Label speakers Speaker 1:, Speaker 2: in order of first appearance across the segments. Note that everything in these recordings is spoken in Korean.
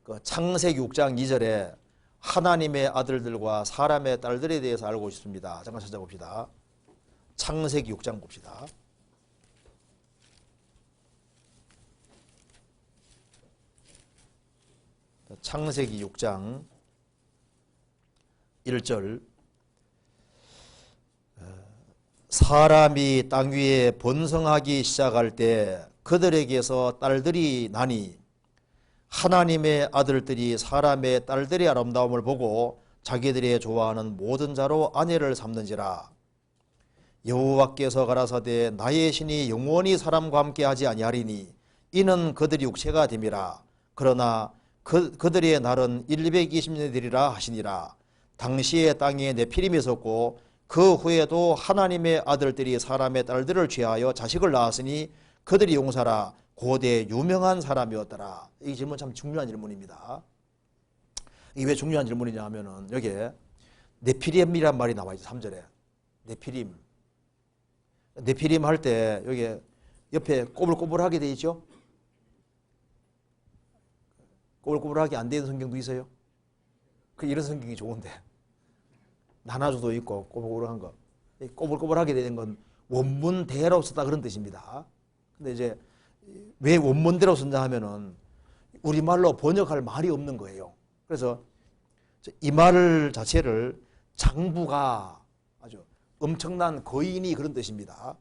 Speaker 1: 그 창세기 6장 2절에 하나님의 아들들과 사람의 딸들에 대해서 알고 있습니다. 잠깐 찾아봅시다. 창세기 6장 봅시다. 창세기 6장 1절 사람이 땅 위에 번성하기 시작할 때 그들에게서 딸들이 나니 하나님의 아들들이 사람의 딸들의 아름다움을 보고 자기들이 좋아하는 모든 자로 아내를 삼는지라. 여호와께서 가라사대 나의 신이 영원히 사람과 함께 하지 아니하리니 이는 그들이 육체가 됨이라. 그러나 그들의 날은 120년이 되리라 하시니라. 당시에 땅에 네피림이 있었고 그 후에도 하나님의 아들들이 사람의 딸들을 취하여 자식을 낳았으니 그들이 용사라 고대 유명한 사람이었더라. 이 질문 참 중요한 질문입니다. 이게 왜 중요한 질문이냐 하면은 여기에 네피림이란 말이 나와 있죠. 3절에 네피림. 네피림 할 때 여기 옆에 꼬불꼬불하게 돼 있죠. 꼬불꼬불하게 안 되는 성경도 있어요. 이런 성경이 좋은데 나눠줘도 있고 꼬불꼬불한 거. 꼬불꼬불하게 되는 건 원문대로 썼다 그런 뜻입니다. 근데 이제 왜 원문대로 쓴다 하면은 우리말로 번역할 말이 없는 거예요. 그래서 이 말 자체를 장부가 아주 엄청난 거인이 그런 뜻입니다.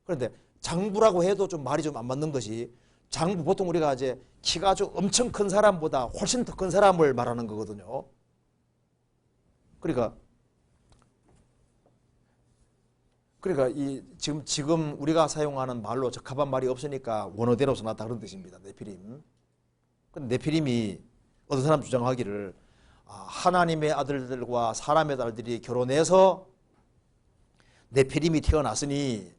Speaker 1: 그런데 장부라고 해도 좀 말이 좀 안 맞는 것이 장부 보통 우리가 이제 키가 아주 엄청 큰 사람보다 훨씬 더 큰 사람을 말하는 거거든요. 그러니까 이 지금 우리가 사용하는 말로 적합한 말이 없으니까 원어대로 써놨다 그런 뜻입니다. 네피림. 근데 네피림이 어떤 사람 주장하기를 하나님의 아들들과 사람의 딸들이 결혼해서 네피림이 태어났으니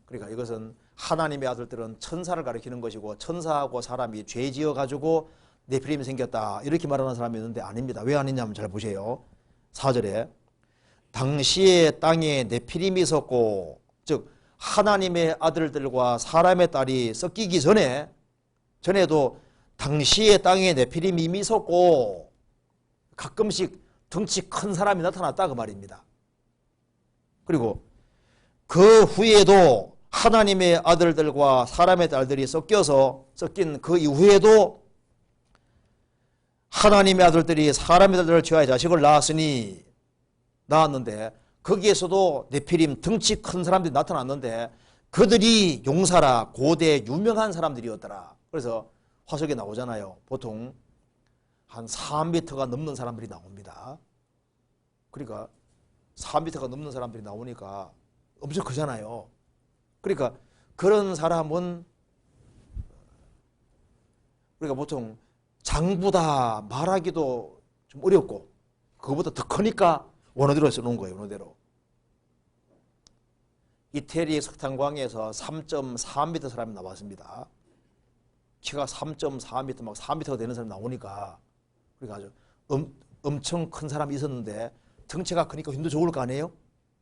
Speaker 1: 그러니까 이것은 하나님의 아들들은 천사를 가리키는 것이고 천사하고 사람이 죄 지어가지고 네피림이 생겼다 이렇게 말하는 사람이 있는데 아닙니다. 왜 아니냐면 잘 보세요. 4절에 당시에 땅에 네피림이 있었고 즉 하나님의 아들들과 사람의 딸이 섞이기 전에도 당시에 땅에 네피림이 이미 있었고 가끔씩 덩치 큰 사람이 나타났다 그 말입니다. 그리고 그 후에도 하나님의 아들들과 사람의 딸들이 섞인 그 이후에도 하나님의 아들들이 사람의 딸들을 취하여 자식을 낳았는데 거기에서도 네피림 덩치 큰 사람들이 나타났는데 그들이 용사라 고대 유명한 사람들이었더라. 그래서 화석에 나오잖아요. 보통 한 4m가 넘는 사람들이 나옵니다. 그러니까 4m가 넘는 사람들이 나오니까 엄청 크잖아요. 그러니까 그런 사람은 우리가 보통 장부다 말하기도 좀 어렵고 그거보다 더 크니까 원어대로 써놓은 거예요. 원어대로. 이태리 석탄광에서 3.4m 사람이 나왔습니다. 키가 3.4m 막 4m가 되는 사람이 나오니까 그러니까 아주 엄청 큰 사람이 있었는데 덩치가 크니까 힘도 좋을 거 아니에요?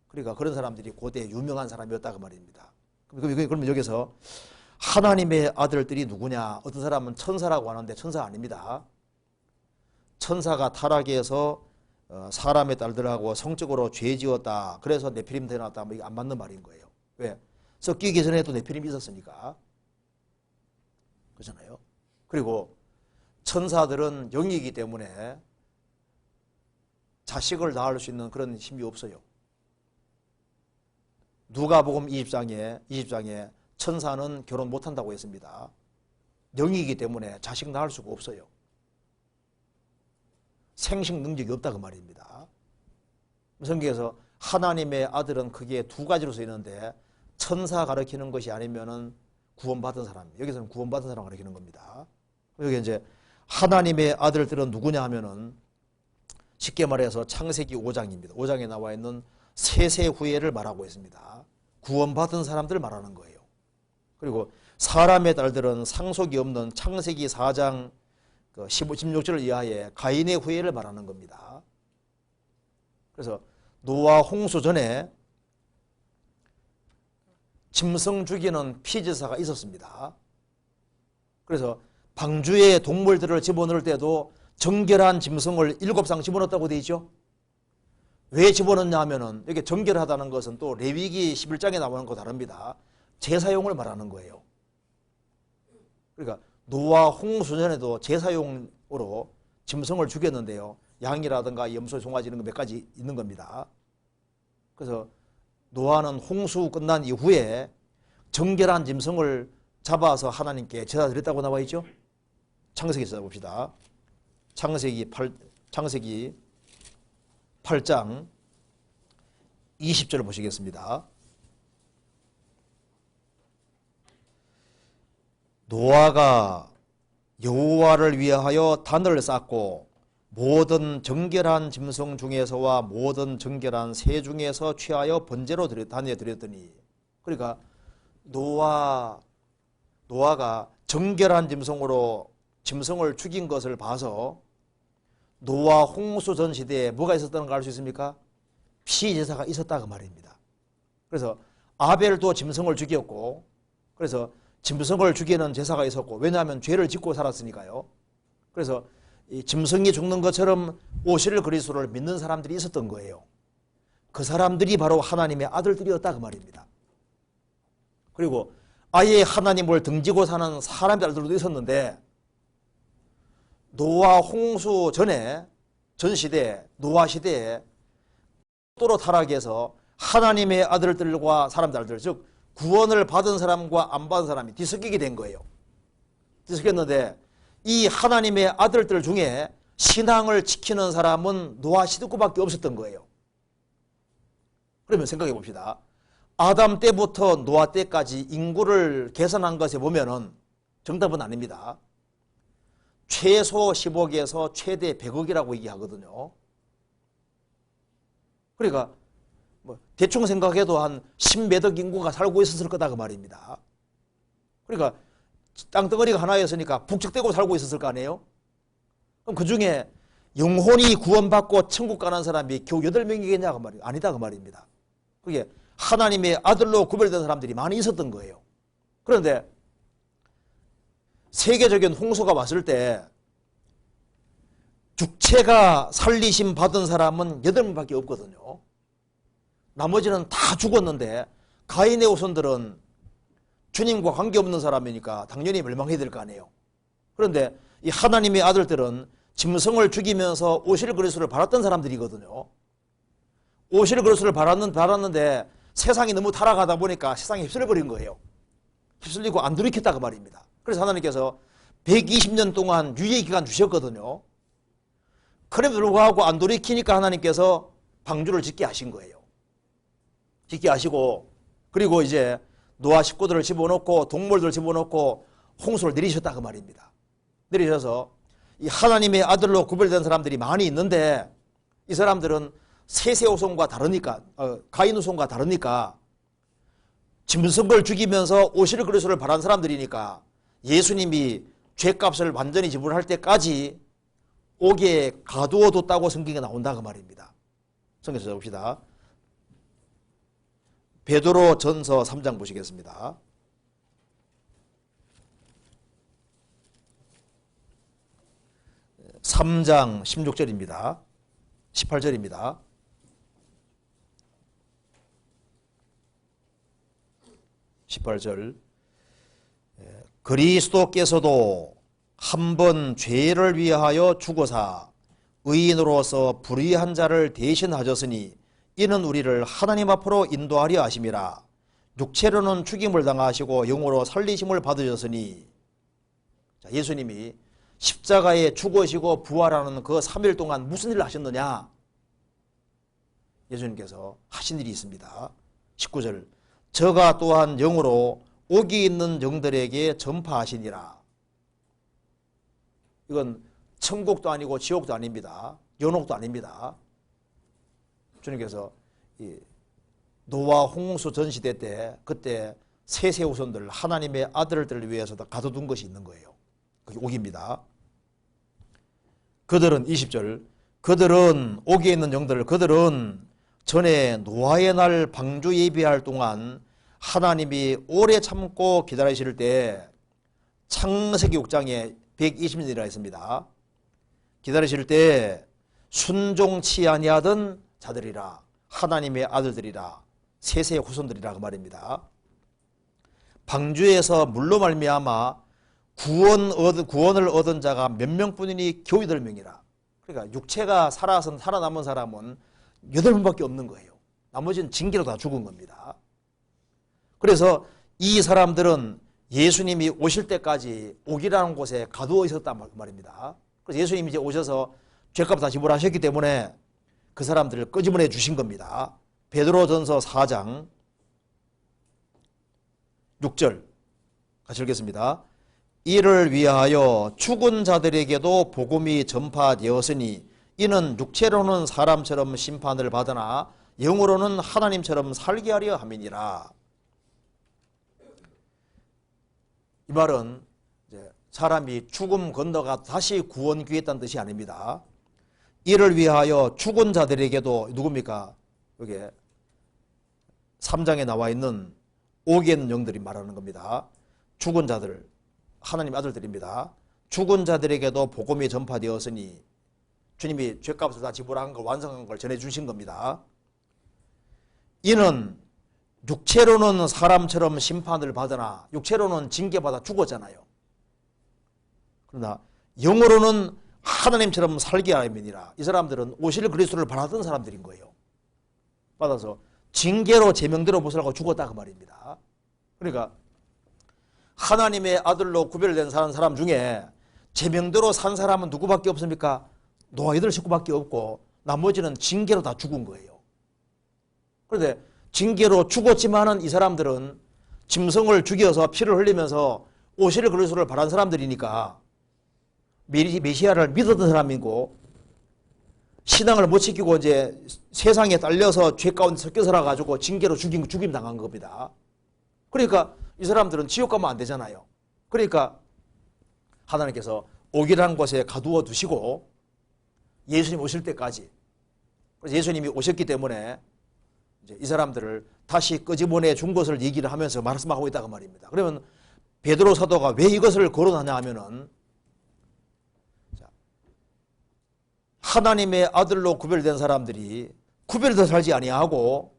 Speaker 1: 그러니까 그런 사람들이 고대 유명한 사람이었다고 말입니다. 그러면 여기서 하나님의 아들들이 누구냐? 어떤 사람은 천사라고 하는데 천사 아닙니다. 천사가 타락해서 사람의 딸들하고 성적으로 죄 지었다. 그래서 네피림 태어났다. 이게 안 맞는 말인 거예요. 왜? 섞이기 전에도 네피림이 있었으니까. 그렇잖아요. 그리고 천사들은 영이기 때문에 자식을 낳을 수 있는 그런 힘이 없어요. 누가복음 20장에 천사는 결혼 못한다고 했습니다. 영이기 때문에 자식 낳을 수가 없어요. 생식 능력이 없다 그 말입니다. 성경에서 하나님의 아들은 크게 두 가지로 쓰이는데 천사 가르치는 것이 아니면은 구원받은 사람. 여기서는 구원받은 사람 가르치는 겁니다. 여기 이제 하나님의 아들들은 누구냐 하면은 쉽게 말해서 창세기 5장입니다. 5장에 나와 있는 세세 후예를 말하고 있습니다. 구원받은 사람들 말하는 거예요. 그리고 사람의 딸들은 상속이 없는 창세기 4장 16절 이하의 가인의 후예를 말하는 겁니다. 그래서 노아 홍수 전에 짐승 죽이는 피지사가 있었습니다. 그래서 방주에 동물들을 집어넣을 때도 정결한 짐승을 7쌍 집어넣었다고 되어 있죠. 왜 집어넣냐 하면은 이게 정결하다는 것은 또 레위기 11장에 나오는 거 다릅니다. 제사용을 말하는 거예요. 그러니까 노아 홍수 전에도 제사용으로 짐승을 죽였는데요. 양이라든가 염소, 송아지 이런 거 몇 가지 있는 겁니다. 그래서 노아는 홍수 끝난 이후에 정결한 짐승을 잡아서 하나님께 제사 드렸다고 나와 있죠. 창세기 찾아봅시다. 창세기 8장 20절을 보시겠습니다. 노아가 여호와를 위하여 단을 쌓고 모든 정결한 짐승 중에서와 모든 정결한 새 중에서 취하여 번제로 단에 드렸더니, 그러니까 노아가 정결한 짐승을 죽인 것을 봐서 노아 홍수 전 시대에 뭐가 있었다는 걸 알 수 있습니까? 피제사가 있었다 그 말입니다. 그래서 아벨도 짐승을 죽였고, 그래서 짐승을 죽이는 제사가 있었고, 왜냐하면 죄를 짓고 살았으니까요. 그래서 이 짐승이 죽는 것처럼 오실 그리스도를 믿는 사람들이 있었던 거예요. 그 사람들이 바로 하나님의 아들들이었다 그 말입니다. 그리고 아예 하나님을 등지고 사는 사람들도 있었는데, 노아 홍수 전에 전 시대에 노아 시대에 또로 타락해서 하나님의 아들들과 사람들, 즉 구원을 받은 사람과 안 받은 사람이 뒤섞이게 된 거예요. 뒤섞였는데 이 하나님의 아들들 중에 신앙을 지키는 사람은 노아 시드구밖에 없었던 거예요. 그러면 생각해 봅시다. 아담 때부터 노아 때까지 인구를 계산한 것에 보면은 정답은 아닙니다. 최소 10억에서 최대 100억이라고 얘기하거든요. 그러니까 뭐 대충 생각해도 한 10몇억 인구가 살고 있었을 거다 그 말입니다. 그러니까 땅덩어리가 하나였으니까 북적대고 살고 있었을 거 아니에요? 그럼 그 중에 영혼이 구원받고 천국 가는 사람이 겨우 8명이겠냐 그 말이에요. 아니다 그 말입니다. 그게 하나님의 아들로 구별된 사람들이 많이 있었던 거예요. 그런데 세계적인 홍수가 왔을 때 육체가 살리심 받은 사람은 8명밖에 없거든요. 나머지는 다 죽었는데 가인의 후손들은 주님과 관계없는 사람이니까 당연히 멸망해야 될 거 아니에요. 그런데 이 하나님의 아들들은 짐승을 죽이면서 오실 그리스도를 바랐던 사람들이거든요. 오실 그리스도를 바랐는데 세상이 너무 타락하다 보니까 세상에 휩쓸려버린 거예요. 휩쓸리고 안 돌이켰다 그 말입니다. 그래서 하나님께서 120년 동안 유예 기간 주셨거든요. 그럼에도 불구하고 안 돌이키니까 하나님께서 방주를 짓게 하신 거예요. 짓게 하시고, 그리고 이제 노아 식구들을 집어넣고 동물들을 집어넣고 홍수를 내리셨다 그 말입니다. 내리셔서 이 하나님의 아들로 구별된 사람들이 많이 있는데 이 사람들은 셋의 후손과 다르니까, 가인 후손과 다르니까 짐승을 죽이면서 오실 그리스도를 바란 사람들이니까 예수님이 죄값을 완전히 지불할 때까지 옥에 가두어 뒀다고 성경에 나온다 그 말입니다. 성경 찾아봅시다. 베드로 전서 3장 보시겠습니다. 3장 16절입니다. 18절입니다. 그리스도께서도 한 번 죄를 위하여 죽으사 의인으로서 불의한 자를 대신하셨으니 이는 우리를 하나님 앞으로 인도하려 하심이라. 육체로는 죽임을 당하시고 영으로 살리심을 받으셨으니, 자, 예수님이 십자가에 죽으시고 부활하는 그 3일 동안 무슨 일을 하셨느냐? 예수님께서 하신 일이 있습니다. 19절, 저가 또한 영으로 옥이 있는 영들에게 전파하시니라. 이건 천국도 아니고 지옥도 아닙니다. 연옥도 아닙니다. 주님께서 이 노아 홍수 전 시대 때 그때 셋의 후손들 하나님의 아들들을 위해서 다 가둬둔 것이 있는 거예요. 그게 옥입니다. 그들은 20절, 그들은 옥에 있는 영들, 그들은 전에 노아의 날 방주 예비할 동안 하나님이 오래 참고 기다리실 때 창세기 6장에 120년이라 했습니다. 기다리실 때 순종치 아니하던 자들이라, 하나님의 아들들이라, 세세의 후손들이라 그 말입니다. 방주에서 물로 말미암아 구원을 얻은 자가 몇 명뿐이니 겨우 8명이라. 그러니까 육체가 살아남은 사람은 8명밖에 없는 거예요. 나머지는 징계로 다 죽은 겁니다. 그래서 이 사람들은 예수님이 오실 때까지 옥이라는 곳에 가두어 있었단 말입니다. 그래서 예수님이 이제 오셔서 죄값 다 지불하셨기 때문에 그 사람들을 끄집어내 주신 겁니다. 베드로전서 4장 6절 같이 읽겠습니다. 이를 위하여 죽은 자들에게도 복음이 전파되었으니 이는 육체로는 사람처럼 심판을 받으나 영으로는 하나님처럼 살게 하려 함이니라. 이 말은 이제 사람이 죽음 건너가 다시 구원 귀했다는 뜻이 아닙니다. 이를 위하여 죽은 자들에게도 누굽니까? 여기 3장에 나와 있는 옥에 있는 영들이 말하는 겁니다. 죽은 자들, 하나님 아들들입니다. 죽은 자들에게도 복음이 전파되었으니 주님이 죄값을 다 지불한 걸 완성한 걸 전해주신 겁니다. 이는 육체로는 사람처럼 심판을 받으나 육체로는 징계받아 죽었잖아요. 그러나 영으로는 하나님처럼 살게 하심이니라. 이 사람들은 오실 그리스도를 바라던 사람들인 거예요. 받아서 징계로 제명대로 못살고 죽었다 그 말입니다. 그러니까 하나님의 아들로 구별된 사람 중에 제명대로 산 사람은 누구밖에 없습니까? 노아 8식구밖에 없고 나머지는 징계로 다 죽은 거예요. 그런데 징계로 죽었지만은 이 사람들은 짐승을 죽여서 피를 흘리면서 오실 그리스도를 바란 사람들이니까 메시아를 믿었던 사람이고 신앙을 못 지키고 이제 세상에 딸려서 죄 가운데 섞여 살아가지고 징계로 죽임 당한 겁니다. 그러니까 이 사람들은 지옥 가면 안 되잖아요. 그러니까 하나님께서 옥이라는 곳에 가두어 두시고 예수님 오실 때까지, 그래서 예수님이 오셨기 때문에 이제 이 사람들을 다시 끄집어내 준 것을 얘기를 하면서 말씀하고 있다고 말입니다. 그러면 베드로 사도가 왜 이것을 거론하냐 하면은 하나님의 아들로 구별된 사람들이 구별되어 살지 아니하고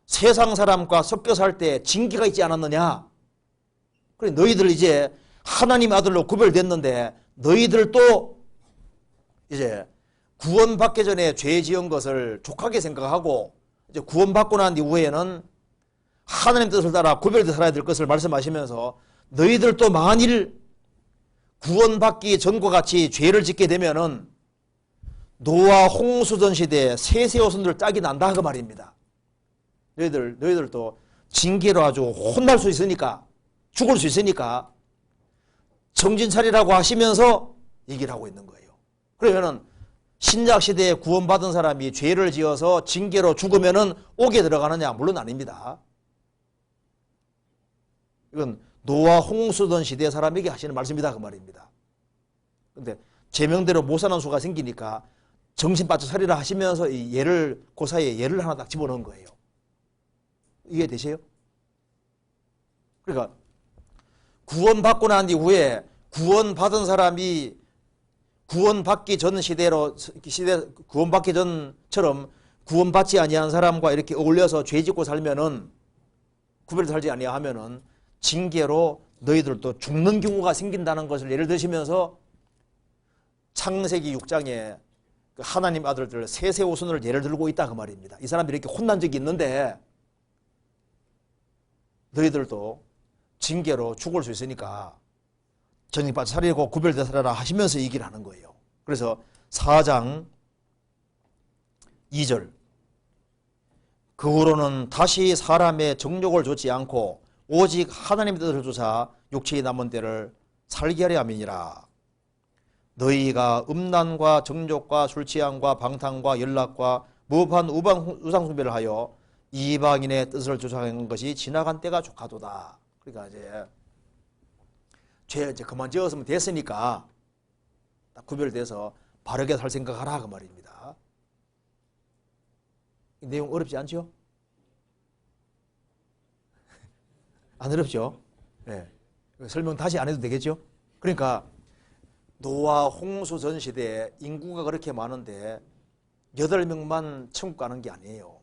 Speaker 1: 세상 사람과 섞여 살 때 징계가 있지 않았느냐. 그래 너희들 이제 하나님 아들로 구별됐는데 너희들도 이제 구원받기 전에 죄 지은 것을 족하게 생각하고 이제 구원받고 난 이후에는 하나님 뜻을 따라 구별되어 살아야 될 것을 말씀하시면서 너희들도 만일 구원받기 전과 같이 죄를 짓게 되면은 노아 홍수전 시대에 세세호선들 짝이 난다 그 말입니다. 너희들도 징계로 아주 혼날 수 있으니까 죽을 수 있으니까 정신 차리라고 하시면서 얘기를 하고 있는 거예요. 그러면은 신약 시대에 구원받은 사람이 죄를 지어서 징계로 죽으면은 옥에 들어가느냐? 물론 아닙니다. 이건 노아 홍수던 시대 사람에게 하시는 말씀이다 그 말입니다. 근데 제명대로 못 사는 수가 생기니까 정신 바쳐 차리라 하시면서 이 예를 그 사이에 예를 하나 딱 집어넣은 거예요. 이해되세요? 그러니까 구원받고 난 이후에 구원받은 사람이 구원받기 전 구원받기 전처럼 구원받지 아니한 사람과 이렇게 어울려서 죄 짓고 살면은 구별을 살지 아니하면은 징계로 너희들도 죽는 경우가 생긴다는 것을 예를 드시면서 창세기 6장에 하나님 아들들 세세호선을 예를 들고 있다 그 말입니다. 이 사람들이 이렇게 혼난 적이 있는데 너희들도 징계로 죽을 수 있으니까 전쟁받아 살리고 구별되어 살아라 하시면서 얘기를 하는 거예요. 그래서 4장 2절 그 후로는 다시 사람의 정욕을 좇지 않고 오직 하나님의 뜻을 좇아 육체에 남은 때를 살게 하려 함이니라. 너희가 음란과 정욕과 술취함과 방탕과 연락과 무법한 우상 숭배를 하여 이방인의 뜻을 좇아가는 것이 지나간 때가 족하도다. 그러니까 이제 죄 이제 그만 지었으면 됐으니까 딱 구별돼서 바르게 살 생각하라 그 말입니다. 이 내용 어렵지 않죠? 안 어렵죠? 네. 설명 다시 안 해도 되겠죠? 그러니까 노아 홍수 전 시대에 인구가 그렇게 많은데 8명만 천국 가는 게 아니에요.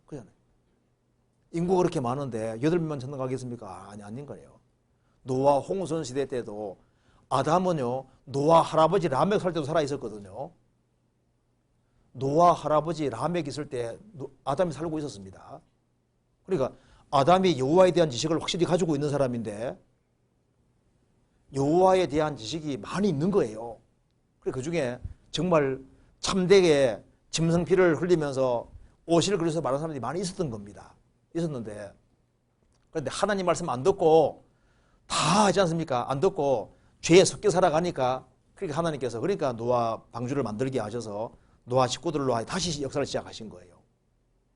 Speaker 1: 그잖아요. 인구가 그렇게 많은데 8명만 천국 가겠습니까? 아닌 거예요. 노아 홍수 전 시대 때도 아담은요, 노아 할아버지 라멕 살 때도 살아 있었거든요. 노아 할아버지 라멕 있을 때 아담이 살고 있었습니다. 그러니까 아담이 여호와에 대한 지식을 확실히 가지고 있는 사람인데 여호와에 대한 지식이 많이 있는 거예요. 그 중에 정말 참되게 짐승피를 흘리면서 옷을 그려서 말하는 사람들이 많이 있었던 겁니다. 있었는데 그런데 하나님 말씀 안 듣고 다 하지 않습니까? 안 듣고 죄에 섞여 살아가니까 그러니까 하나님께서 그러니까 노아 방주를 만들게 하셔서 노아 식구들로 다시 역사를 시작하신 거예요.